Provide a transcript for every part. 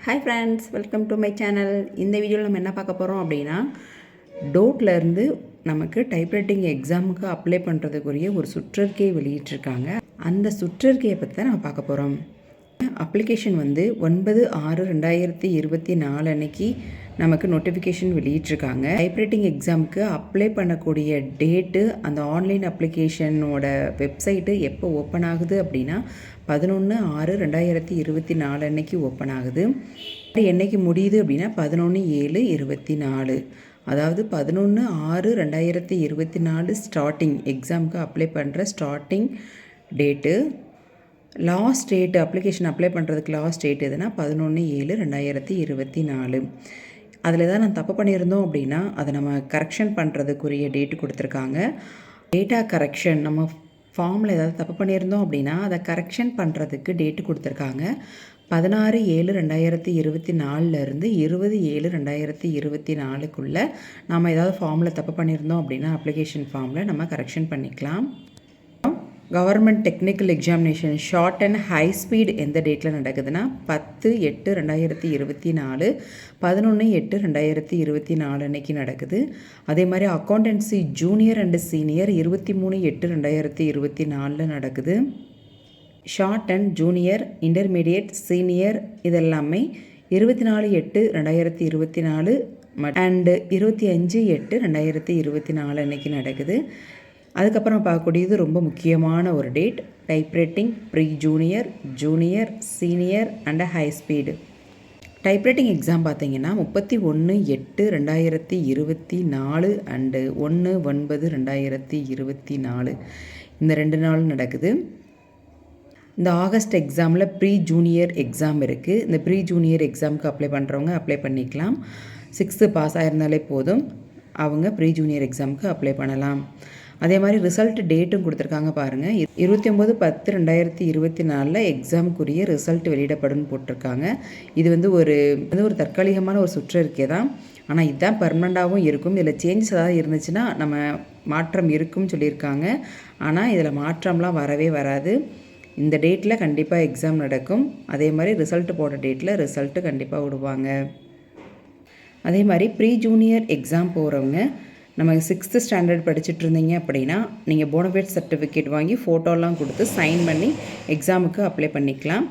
Hi friends, welcome to my channel. இந்த வீடியோவில் நம்ம என்ன பார்க்க போகிறோம் அப்படின்னா, டோட்லேருந்து நமக்கு டைப்ரைட்டிங் எக்ஸாமுக்கு அப்ளை பண்ணுறதுக்குரிய ஒரு சுற்றறிக்கையை வெளியிட்டிருக்காங்க. அந்த சுற்றறிக்கையை பற்றி தான் நம்ம பார்க்க போகிறோம். அப்ளிகேஷன் 9/6/2024 அன்னைக்கு நமக்கு நோட்டிஃபிகேஷன் வெளியிட்டிருக்காங்க. டைப்ரைட்டிங் எக்ஸாமுக்கு அப்ளை பண்ணக்கூடிய டேட்டு, அந்த ஆன்லைன் அப்ளிகேஷனோட வெப்சைட்டு எப்போ ஓப்பன் ஆகுது அப்படின்னா 11/6/2024 அன்னைக்கு ஓப்பன் ஆகுது. என்னைக்கு முடியுது அப்படின்னா 11/7/24. அதாவது 11/6/2024 ஸ்டார்டிங் எக்ஸாமுக்கு அப்ளை பண்ணுற starting date. Last date application apply பண்ணுறதுக்கு லாஸ்ட் டேட் எதுனா 11/7/2024. அதில் தான் நான் தப்பு பண்ணியிருந்தோம் அப்படின்னா அதை நம்ம கரெக்ஷன் பண்ணுறதுக்குரிய டேட்டு கொடுத்துருக்காங்க. டேட்டா கரெக்ஷன், நம்ம ஃபார்மில் ஏதாவது தப்பு பண்ணியிருந்தோம் அப்படின்னா அதை கரெக்ஷன் பண்ணுறதுக்கு டேட்டு கொடுத்துருக்காங்க. 16/7/2024 20/7/2024 நம்ம ஏதாவது ஃபார்மில் தப்பு பண்ணியிருந்தோம் அப்படின்னா அப்ளிகேஷன் ஃபார்மில் நம்ம கரெக்ஷன் பண்ணிக்கலாம். Government technical examination short and high speed எந்த டேட்டில் நடக்குதுன்னா 10/8/2024 11/8/2024 அன்னைக்கு நடக்குது. அதே மாதிரி அக்கௌண்டன்சி ஜூனியர் அண்டு சீனியர் 23/8/2024 நடக்குது. Short and junior, intermediate, senior இதெல்லாமே 24/8/2024 அண்டு 25/8/2024 அன்னைக்கு நடக்குது. அதுக்கப்புறம் பார்க்கக்கூடியது ரொம்ப முக்கியமான ஒரு date, typewriting pre junior, junior, senior and high speed. Typewriting exam பார்த்தீங்கன்னா 31/8/2024 அண்டு 1/9/2024 இந்த 2 நாள் நடக்குது. இந்த ஆகஸ்ட் எக்ஸாமில் ப்ரீ ஜூனியர் எக்ஸாம் இருக்குது. இந்த ப்ரீ ஜூனியர் எக்ஸாமுக்கு அப்ளை பண்ணுறவங்க அப்ளை பண்ணிக்கலாம். 6th பாஸ் ஆயிருந்தாலே போதும், அவங்க ப்ரீ ஜூனியர் எக்ஸாமுக்கு அப்ளை பண்ணலாம். அதே மாதிரி ரிசல்ட் டேட்டும் கொடுத்துருக்காங்க பாருங்கள். 29/10/2024 எக்ஸாமுக்குரிய ரிசல்ட் வெளியிடப்படும்னு போட்டிருக்காங்க. இது ஒரு தற்காலிகமான ஒரு சுற்றறிக்கை தான். ஆனால் இதுதான் பர்மனெண்ட்டாகவும் இருக்கும். இதில் சேஞ்சஸ் ஏதாவது இருந்துச்சுன்னா நம்ம மாற்றம் இருக்குன்னு சொல்லியிருக்காங்க. ஆனால் இதில் மாற்றம்லாம் வரவே வராது. இந்த டேட்டில் கண்டிப்பாக எக்ஸாம் நடக்கும். அதே மாதிரி ரிசல்ட் போட்ட டேட்டில் ரிசல்ட்டு கண்டிப்பாக விடுவாங்க. அதே மாதிரி ப்ரீ ஜூனியர் எக்ஸாம் போகிறவங்க நம்ம 6th ஸ்டாண்டர்ட் படிச்சுட்டு இருந்தீங்க அப்படின்னா நீங்கள் போனஃபைட் சர்டிஃபிகேட் வாங்கி ஃபோட்டோலாம் கொடுத்து சைன் பண்ணி எக்ஸாமுக்கு அப்ளை பண்ணிக்கலாம்.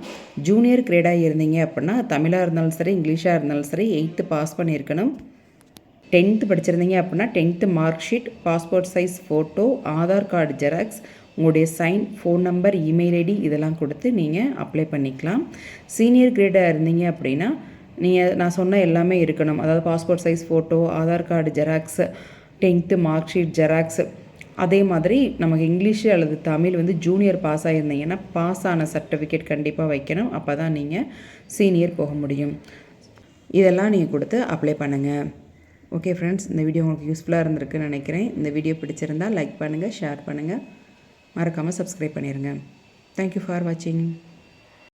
ஜூனியர் கிரேடாக இருந்தீங்க அப்படின்னா தமிழாக இருந்தாலும் சரி, இங்கிலீஷாக இருந்தாலும் சரி 8th பாஸ் பண்ணியிருக்கணும். 10th படிச்சிருந்தீங்க அப்படின்னா 10th mark sheet, passport size photo, Aadhaar card xerox, உங்களுடைய sign, phone number, email ID இதெல்லாம் கொடுத்து நீங்கள் அப்ளை பண்ணிக்கலாம். சீனியர் கிரேடாக இருந்தீங்க அப்படின்னா நான் சொன்ன எல்லாமே இருக்கணும். அதாவது passport size photo, Aadhaar card xerox, 10th mark sheet xerox. அதே மாதிரி நமக்கு இங்கிலீஷு அல்லது தமிழ் ஜூனியர் பாஸ் ஆகியிருந்தீங்கன்னா பாஸ் ஆன சர்டிஃபிகேட் கண்டிப்பாக வைக்கணும். அப்போ தான் நீங்கள் சீனியர் போக முடியும். இதெல்லாம் நீங்கள் கொடுத்து அப்ளை பண்ணுங்கள். ஓகே ஃப்ரெண்ட்ஸ், இந்த வீடியோ உங்களுக்கு யூஸ்ஃபுல்லாக இருந்திருக்குன்னு நினைக்கிறேன். இந்த வீடியோ பிடிச்சிருந்தால் லைக் பண்ணுங்கள், ஷேர் பண்ணுங்கள், மறக்காமல் சப்ஸ்கிரைப் பண்ணிடுங்க. தேங்க்யூ ஃபார் வாட்சிங்.